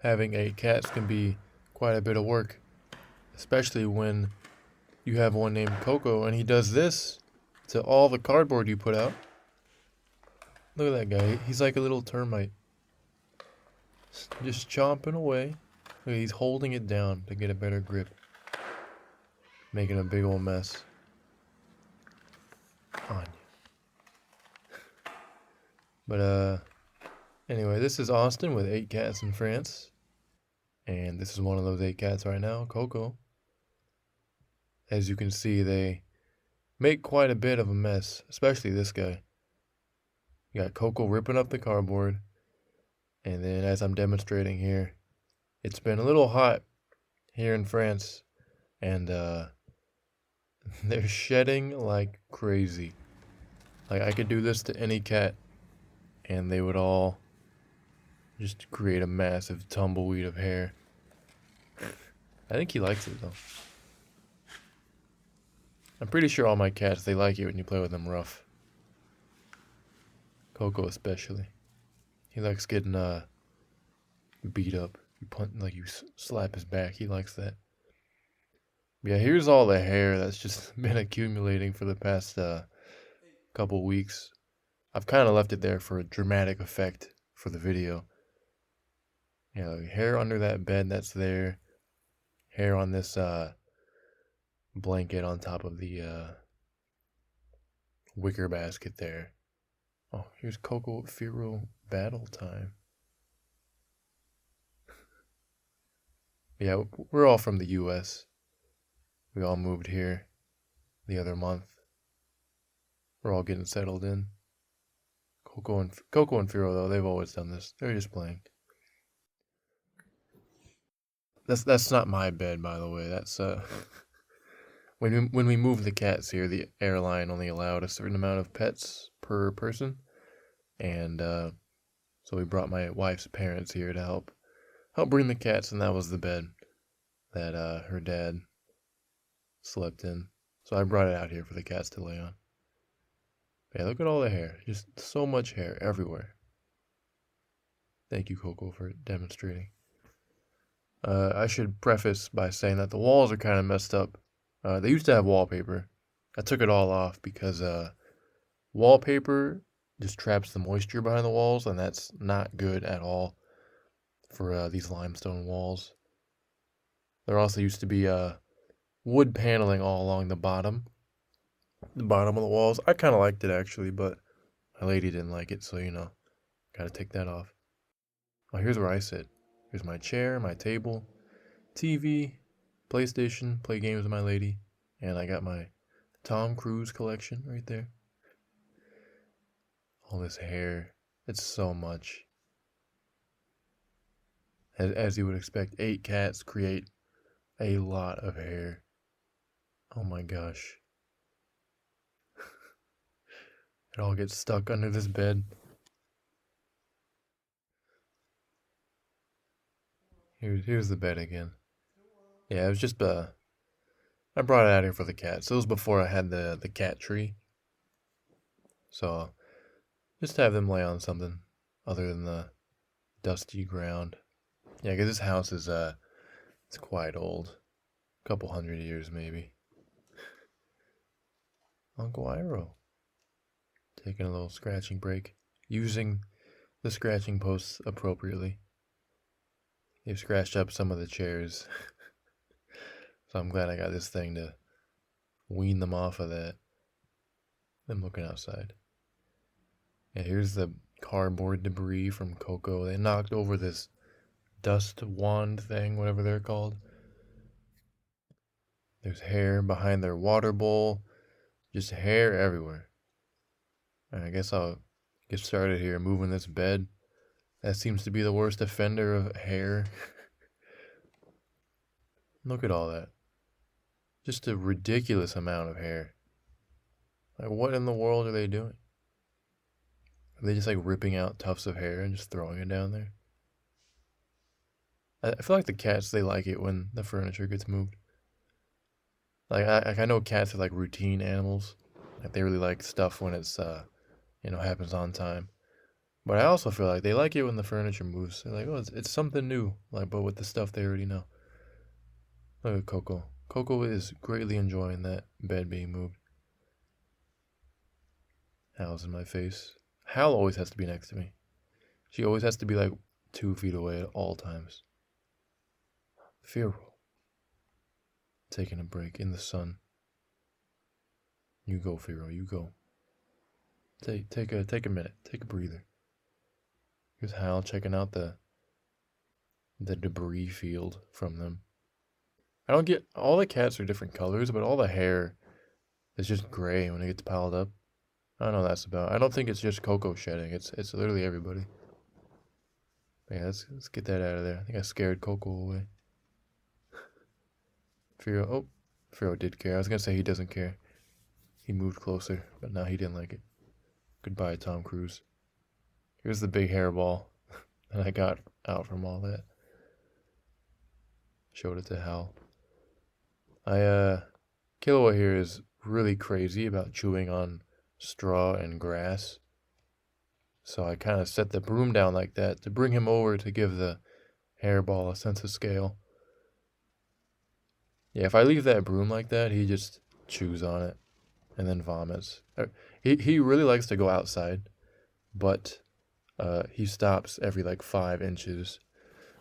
having 8 cats can be quite a bit of work, especially when you have one named Coco and he does this to all the cardboard you put out. Look at that guy. He's like a little termite. Just chomping away. Look, he's holding it down to get a better grip. Making a big old mess. On you. But, anyway, this is Austin with 8 cats in France. And this is one of those 8 cats right now, Coco. As you can see, they make quite a bit of a mess, especially this guy. You got Coco ripping up the cardboard. And then as I'm demonstrating here, it's been a little hot here in France. And they're shedding like crazy. Like I could do this to any cat and they would all just create a massive tumbleweed of hair. I think he likes it though. I'm pretty sure all my cats, they like it when you play with them rough. Coco especially. He likes getting beat up. You punt, like you slap his back. He likes that. Yeah, here's all the hair that's just been accumulating for the past couple weeks. I've kind of left it there for a dramatic effect for the video. You know, hair under that bed that's there. Hair on this blanket on top of the wicker basket there. Oh, here's Coco Firo battle time. Yeah, we're all from the US. We all moved here the other month. We're all getting settled in. Coco and Firo though, they've always done this. They're just playing. That's not my bed, by the way. That's when we moved the cats here, the airline only allowed a certain amount of pets per person, and so we brought my wife's parents here to help bring the cats, and that was the bed that her dad slept in. So I brought it out here for the cats to lay on. Yeah, look at all the hair. Just so much hair everywhere. Thank you, Coco, for demonstrating. I should preface by saying that the walls are kind of messed up. They used to have wallpaper. I took it all off because wallpaper just traps the moisture behind the walls, and that's not good at all for these limestone walls. There also used to be wood paneling all along the bottom of the walls. I kind of liked it actually, but my lady didn't like it, so gotta take that off. Oh, here's where I sit. Here's my chair, my table, TV, PlayStation, play games with my lady, and I got my Tom Cruise collection right there. All this hair, it's so much. As you would expect, 8 cats create a lot of hair. Oh my gosh. It all gets stuck under this bed. Here's the bed again. Yeah, it was just I brought it out here for the cats. It was before I had the cat tree. So just have them lay on something other than the dusty ground. Yeah, because this house is it's quite old. A couple 100 years maybe. Uncle Iroh taking a little scratching break, using the scratching posts appropriately. They've scratched up some of the chairs. So I'm glad I got this thing to wean them off of that. I'm looking outside. And here's the cardboard debris from Coco. They knocked over this dust wand thing, whatever they're called. There's hair behind their water bowl. Just hair everywhere. I guess I'll get started here moving this bed. That seems to be the worst offender of hair. Look at all that. Just a ridiculous amount of hair. Like, what in the world are they doing? Are they just like ripping out tufts of hair and just throwing it down there? I feel like the cats, they like it when the furniture gets moved. Like, I know cats are like routine animals. Like, they really like stuff when it's, happens on time. But I also feel like they like it when the furniture moves. They're like, oh, it's something new, like, but with the stuff they already know. Look at Coco. Coco is greatly enjoying that bed being moved. Hal's in my face. Hal always has to be next to me. She always has to be like 2 feet away at all times. Feral. Taking a break in the sun. You go, Firo. You go. Take a minute. Take a breather. Here's Hal checking out the debris field from them. I don't get all the cats are different colors, but all the hair is just gray when it gets piled up. I don't know what that's about. I don't think it's just Coco shedding. It's literally everybody. But yeah, let's get that out of there. I think I scared Coco away. Firo did care. I was gonna say he doesn't care. He moved closer, but now he didn't like it. Goodbye, Tom Cruise. Here's the big hairball that I got out from all that. Showed it to Hal. Killua here is really crazy about chewing on straw and grass. So I kind of set the broom down like that to bring him over to give the hairball a sense of scale. Yeah, if I leave that broom like that, he just chews on it and then vomits. He really likes to go outside, but he stops every like 5 inches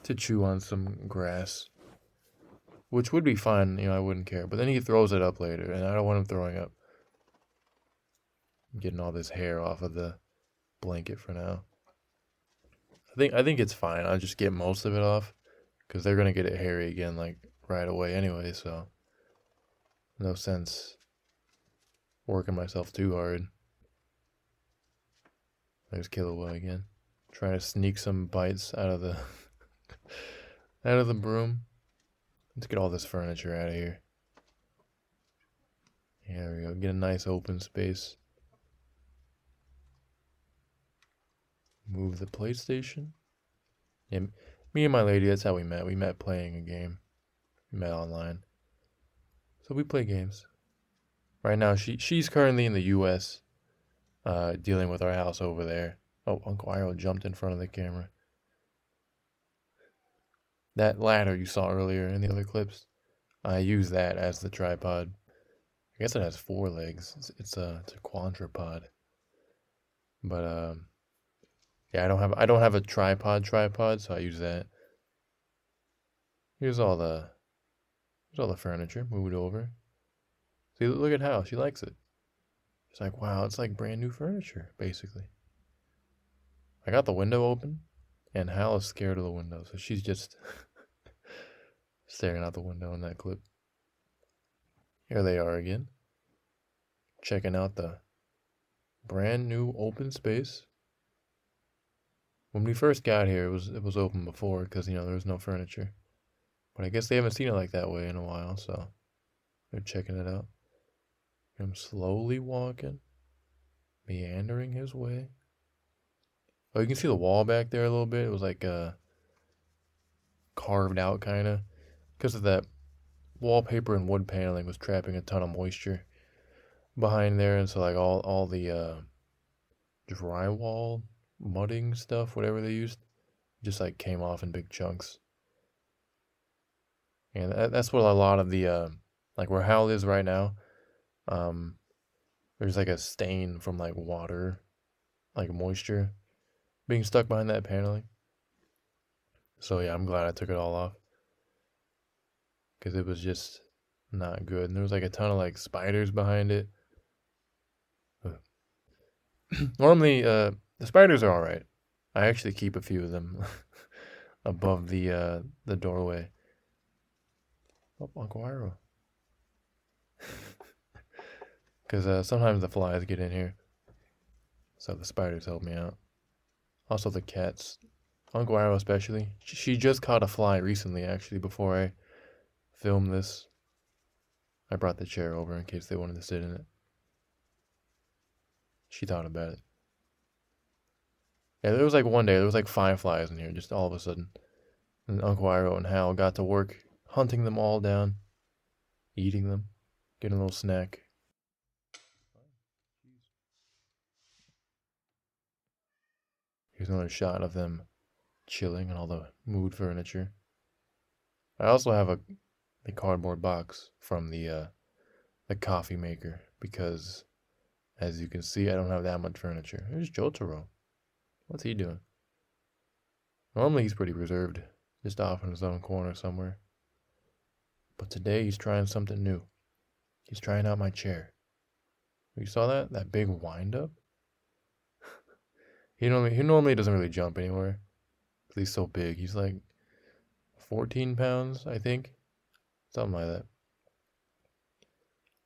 to chew on some grass, which would be fine, I wouldn't care. But then he throws it up later, and I don't want him throwing up. I'm getting all this hair off of the blanket for now. I think it's fine. I'll just get most of it off, because they're gonna get it hairy again like right away anyway. So no sense working myself too hard. There's Killua again, trying to sneak some bites out of the out of the broom. Let's get all this furniture out of here. Yeah, there we go. Get a nice open space. Move the PlayStation. Yeah, me and my lady, that's how we met. We met playing a game. We met online. So we play games. Right now, she's currently in the U.S. Dealing with our house over there. Oh, Uncle Iroh jumped in front of the camera. That ladder you saw earlier in the other clips, I use that as the tripod. I guess it has 4 legs. It's a quadrupod. But yeah, I don't have a tripod, so I use that. Here's all the furniture moved over. See, look at how she likes it. She's like, wow, it's like brand new furniture, basically. I got the window open, and Hal is scared of the window, so she's just staring out the window in that clip. Here they are again, checking out the brand new open space. When we first got here, it was open before because there was no furniture. But I guess they haven't seen it like that way in a while, so they're checking it out. Him slowly walking, meandering his way. Oh, you can see the wall back there a little bit. It was like carved out kind of because of that wallpaper and wood paneling was trapping a ton of moisture behind there, and so like all the drywall mudding stuff, whatever they used, just like came off in big chunks. And that's what a lot of the like where Hal is right now. There's like a stain from like water, like moisture being stuck behind that paneling. So yeah, I'm glad I took it all off because it was just not good. And there was like a ton of like spiders behind it. Normally, the spiders are all right. I actually keep a few of them above the doorway. Oh, Uncle Iroh. Because sometimes the flies get in here. So the spiders help me out. Also the cats. Uncle Iroh especially. She just caught a fly recently, actually, before I filmed this. I brought the chair over in case they wanted to sit in it. She thought about it. Yeah, there was like one day, there was like 5 flies in here, just all of a sudden. And Uncle Iroh and Hal got to work hunting them all down, eating them, getting a little snack. Here's another shot of them chilling and all the mood furniture. I also have the cardboard box from the coffee maker because, as you can see, I don't have that much furniture. There's Jotaro. What's he doing? Normally he's pretty reserved, just off in his own corner somewhere. But today he's trying something new. He's trying out my chair. You saw that? That big wind up? He normally doesn't really jump anywhere. 'Cause he's so big. He's like 14 pounds, I think. Something like that.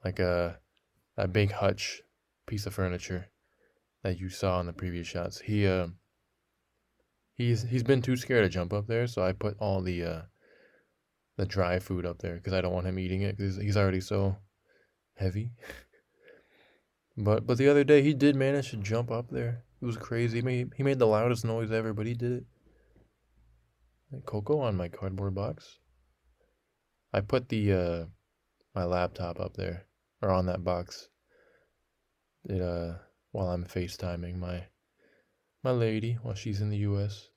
Like that big hutch piece of furniture that you saw in the previous shots. He's been too scared to jump up there, so I put all the dry food up there because I don't want him eating it because he's already so heavy. But the other day he did manage to jump up there. It was crazy. He made the loudest noise ever, but he did it. And Coco on my cardboard box. I put the my laptop up there or on that box. It while I'm FaceTiming my lady while she's in the U.S.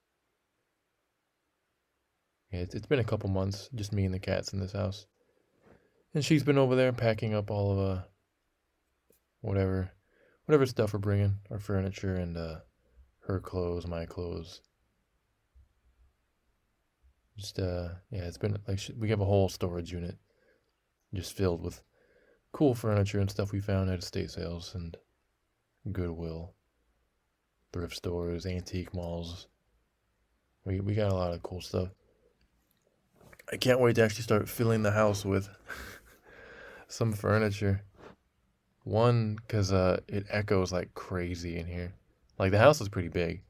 Yeah, it's been a couple months, just me and the cats in this house, and she's been over there packing up all of whatever stuff we're bringing, our furniture and her clothes, my clothes. Just yeah, it's been like we have a whole storage unit just filled with cool furniture and stuff we found at estate sales and Goodwill, thrift stores, antique malls. We got a lot of cool stuff. I can't wait to actually start filling the house with some furniture. One, because it echoes like crazy in here. Like the house is pretty big,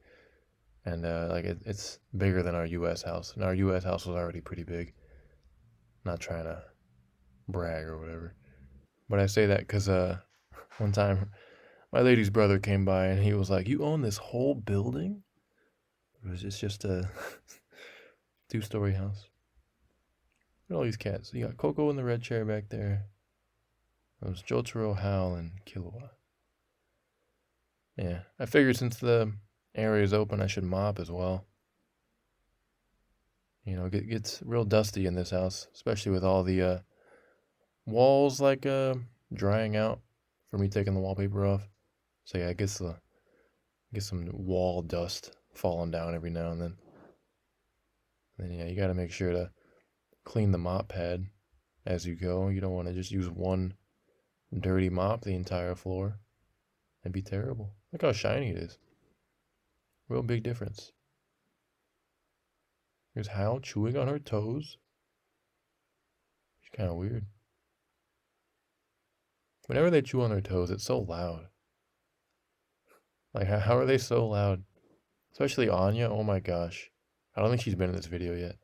and like it's bigger than our U.S. house, and our U.S. house was already pretty big. Not trying to brag or whatever, but I say that because one time my lady's brother came by and he was like, "You own this whole building?" It's just a 2-story house. Look at all these cats. You got Coco in the red chair back there. There's Jotaro, Hal, and Killua. Yeah, I figured since the area is open, I should mop as well. You know, it gets real dusty in this house, especially with all the walls like drying out from me taking the wallpaper off. So yeah, I get some wall dust falling down every now and then. And then yeah, you got to make sure to clean the mop pad as you go. You don't want to just use one dirty mop the entire floor. That'd be terrible. Look how shiny it is. Real big difference. Here's Hal chewing on her toes. She's kind of weird. Whenever they chew on their toes, it's so loud. Like, how are they so loud? Especially Anya. Oh my gosh. I don't think she's been in this video yet.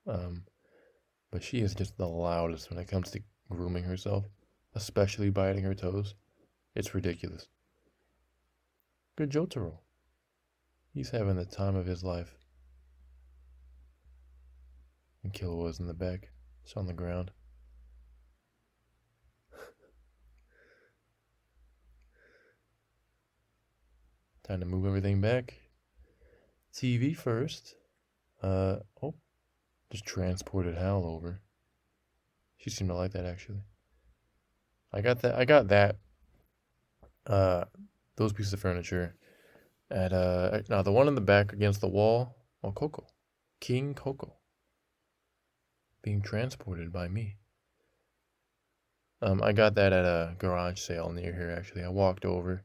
But she is just the loudest when it comes to grooming herself, especially biting her toes. It's ridiculous. Good Jotaro. He's having the time of his life. And Killua's in the back. It's on the ground. Time to move everything back. TV first. Oh, just transported Hal over. She seemed to like that actually. I got that. Those pieces of furniture at now the one in the back against the wall. Oh, Coco, King Coco, being transported by me. I got that at a garage sale near here actually. I walked over.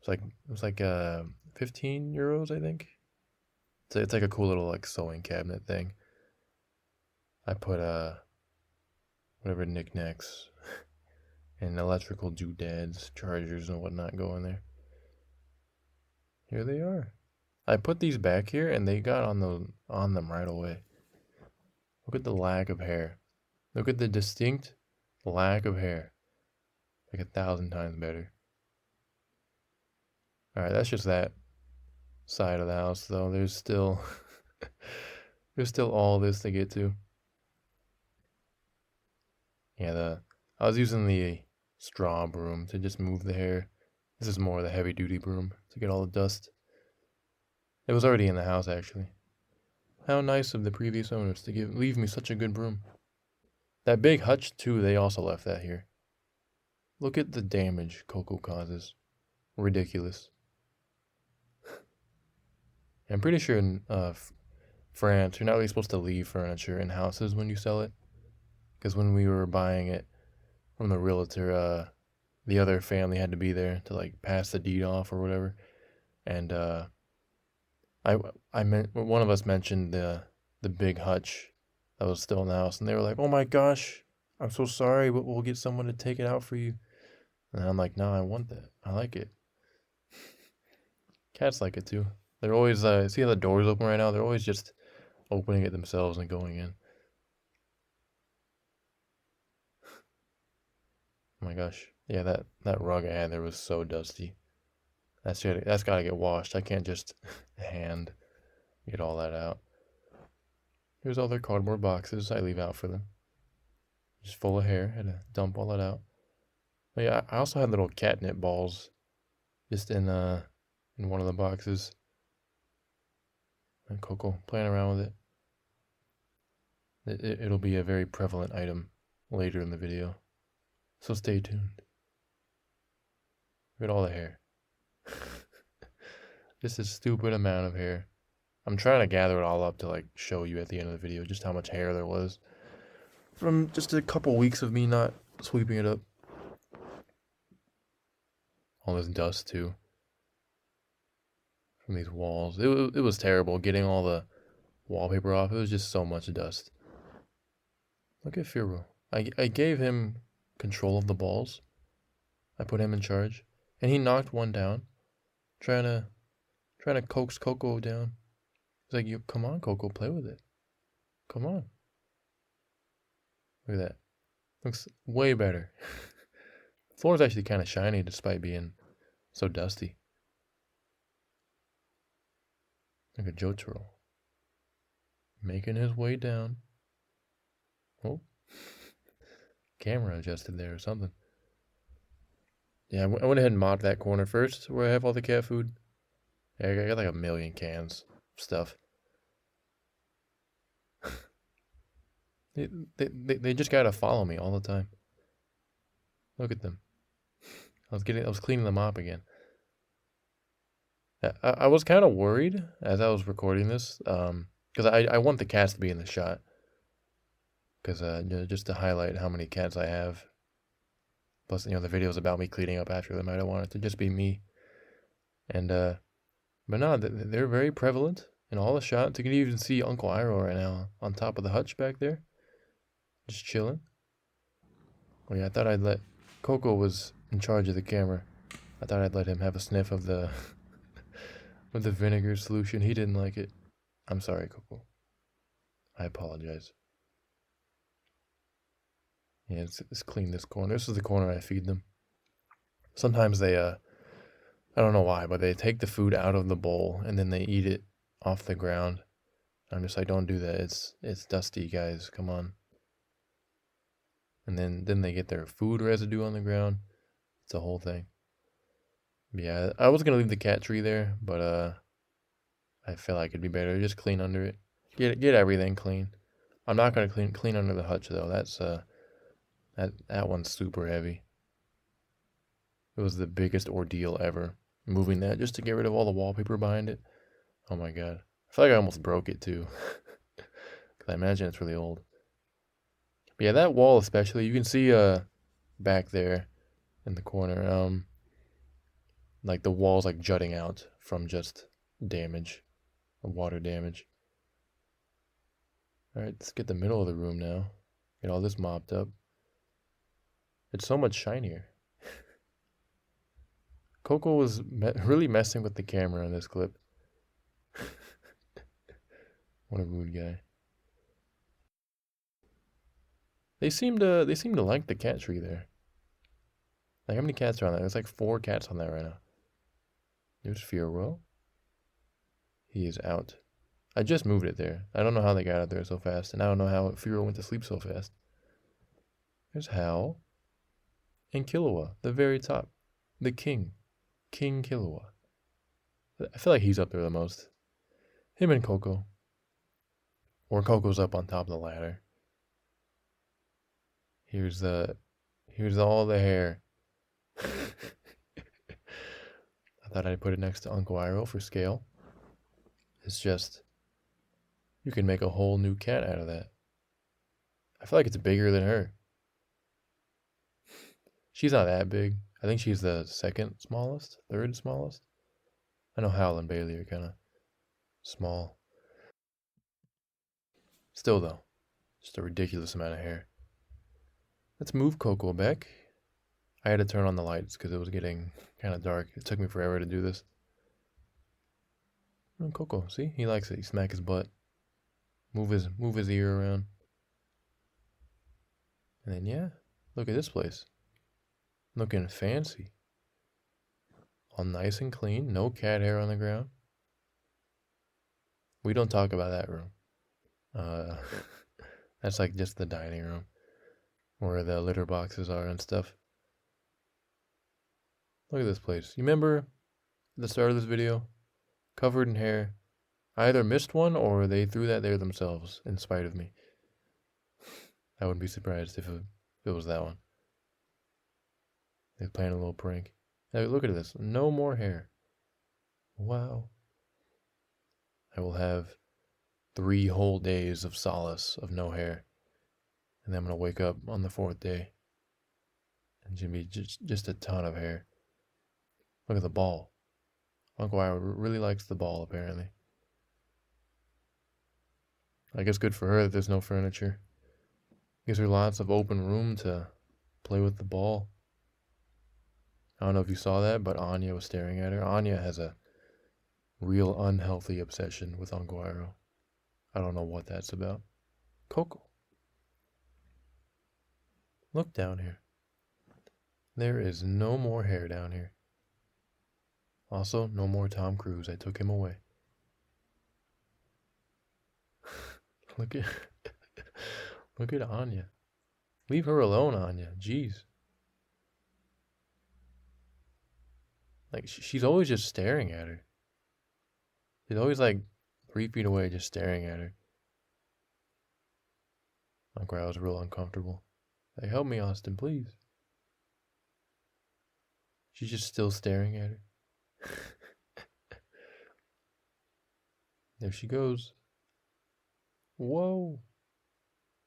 It was like 15 euros, I think. It's like a cool little like sewing cabinet thing. I put whatever knickknacks and electrical doodads, chargers and whatnot go in there. Here they are. I put these back here and they got on them right away. Look at the lack of hair. Look at the distinct lack of hair. Like 1,000 times better. Alright, that's just that side of the house though. There's still all this to get to. Yeah, I was using the straw broom to just move the hair. This is more the heavy duty broom to get all the dust. It was already in the house, actually. How nice of the previous owners to leave me such a good broom. That big hutch, too, they also left that here. Look at the damage Coco causes. Ridiculous. I'm pretty sure in France, you're not really supposed to leave furniture in houses when you sell it. Because when we were buying it from the realtor, the other family had to be there to like pass the deed off or whatever. And I meant one of us mentioned the big hutch that was still in the house, and they were like, "Oh my gosh, I'm so sorry, but we'll get someone to take it out for you." And I'm like, "No, I want that. I like it." Cats like it too. They're always see how the door's open right now? They're always just opening it themselves and going in. Oh my gosh. Yeah, that rug I had there was so dusty. That's gotta get washed. I can't just hand get all that out. Here's all their cardboard boxes I leave out for them. Just full of hair. Had to dump all that out. But yeah, I also had little catnip balls just in one of the boxes. And Coco playing around with it. It'll be a very prevalent item later in the video. So stay tuned. Look at all the hair. Just a stupid amount of hair. I'm trying to gather it all up to like show you at the end of the video just how much hair there was from just a couple weeks of me not sweeping it up. All this dust too from these walls. It was terrible getting all the wallpaper off. It was just so much dust. Look at Firo. I gave him control of the balls. I put him in charge, and he knocked one down, trying to coax Coco down. He's like, "You come on, Coco, play with it. Come on." Look at that. Looks way better. The floor is actually kind of shiny despite being so dusty. Look at Jotaro making his way down. Oh, camera adjusted there or something. Yeah, I went ahead and mopped that corner first where I have all the cat food. Yeah, I got like a million cans of stuff. They just gotta follow me all the time. Look at them. I was cleaning them up again. I was kind of worried as I was recording this, because I want the cats to be in the shot, because just to highlight how many cats I have. Plus, the video's about me cleaning up after them. I don't want it to just be me. And but no, they're very prevalent in all the shots. You can even see Uncle Iroh right now on top of the hutch back there, just chilling. Oh yeah, I thought I'd let Coco was in charge of the camera. I thought I'd let him have a sniff of the of the vinegar solution. He didn't like it. I'm sorry, Coco. I apologize. Yeah, let's clean this corner. This is the corner I feed them. Sometimes they I don't know why, but they take the food out of the bowl and then they eat it off the ground. I'm just like, don't do that. It's dusty, guys. Come on. And then they get their food residue on the ground. It's a whole thing. Yeah, I was gonna leave the cat tree there, but I feel like it'd be better to just clean under it. Get everything clean. I'm not gonna clean under the hutch though. That's that one's super heavy. It was the biggest ordeal ever moving that just to get rid of all the wallpaper behind it. Oh my god. I feel like I almost broke it too. Cause I imagine it's really old. But yeah, that wall especially, you can see back there in the corner, like the walls like jutting out from just damage, water damage. Alright, let's get the middle of the room now. Get all this mopped up. It's so much shinier. Coco was really messing with the camera in this clip. What a rude guy. They seem to like the cat tree there. Like how many cats are on that? There's like 4 cats on that right now. There's Firo. He is out. I just moved it there. I don't know how they got out there so fast, and I don't know how Firo went to sleep so fast. There's Hal. And Killua, the very top. The king. King Killua. I feel like he's up there the most. Him and Coco. Or Coco's up on top of the ladder. Here's all the hair. I thought I'd put it next to Uncle Iroh for scale. It's just, you can make a whole new cat out of that. I feel like it's bigger than her. She's not that big. I think she's the second smallest, third smallest. I know Hal and Bailey are kind of small. Still, though, just a ridiculous amount of hair. Let's move Coco back. I had to turn on the lights because it was getting kind of dark. It took me forever to do this. And Coco, see? He likes it. He smack his butt. Move his ear around. And then, yeah, look at this place. Looking fancy. All nice and clean. No cat hair on the ground. We don't talk about that room. That's like just the dining room where the litter boxes are and stuff. Look at this place. You remember at the start of this video? Covered in hair. I either missed one or they threw that there themselves in spite of me. I wouldn't be surprised if it was that one. They're playing a little prank. Now look at this. No more hair. Wow. I will have 3 whole days of solace of no hair. And then I'm going to wake up on the 4th day. And it's going to be just a ton of hair. Look at the ball. Uncle Iroh really likes the ball, apparently. I guess good for her that there's no furniture. Gives her lots of open room to play with the ball. I don't know if you saw that, but Anya was staring at her. Anya has a real unhealthy obsession with Uncle Iroh. I don't know what that's about. Coco. Look down here. There is no more hair down here. Also, no more Tom Cruise. I took him away. Look at Anya. Leave her alone, Anya. Jeez. Like, she's always just staring at her. She's always like 3 feet away just staring at her. Uncle Iroh was real uncomfortable. Like, help me, Austin, please. She's just still staring at her. There she goes. Whoa.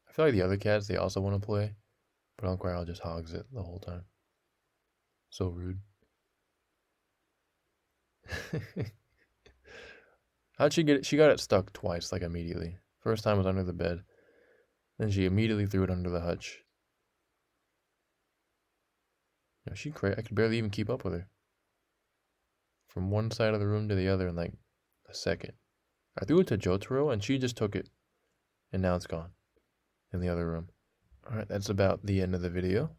I feel like the other cats, they also want to play. But Uncle Iroh just hogs it the whole time. So rude. How'd she get it? She got it stuck twice, like immediately. First time was under the bed. Then she immediately threw it under the hutch. You know, I could barely even keep up with her. From one side of the room to the other in like a second. I threw it to Jotaro and she just took it. And now it's gone. In the other room. Alright, that's about the end of the video.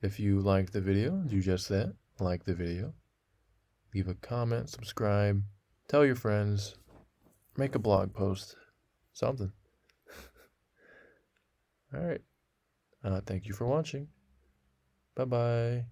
If you liked the video, do just that. Like the video. Leave a comment, subscribe, tell your friends, make a blog post, something. Alright. Thank you for watching. Bye-bye.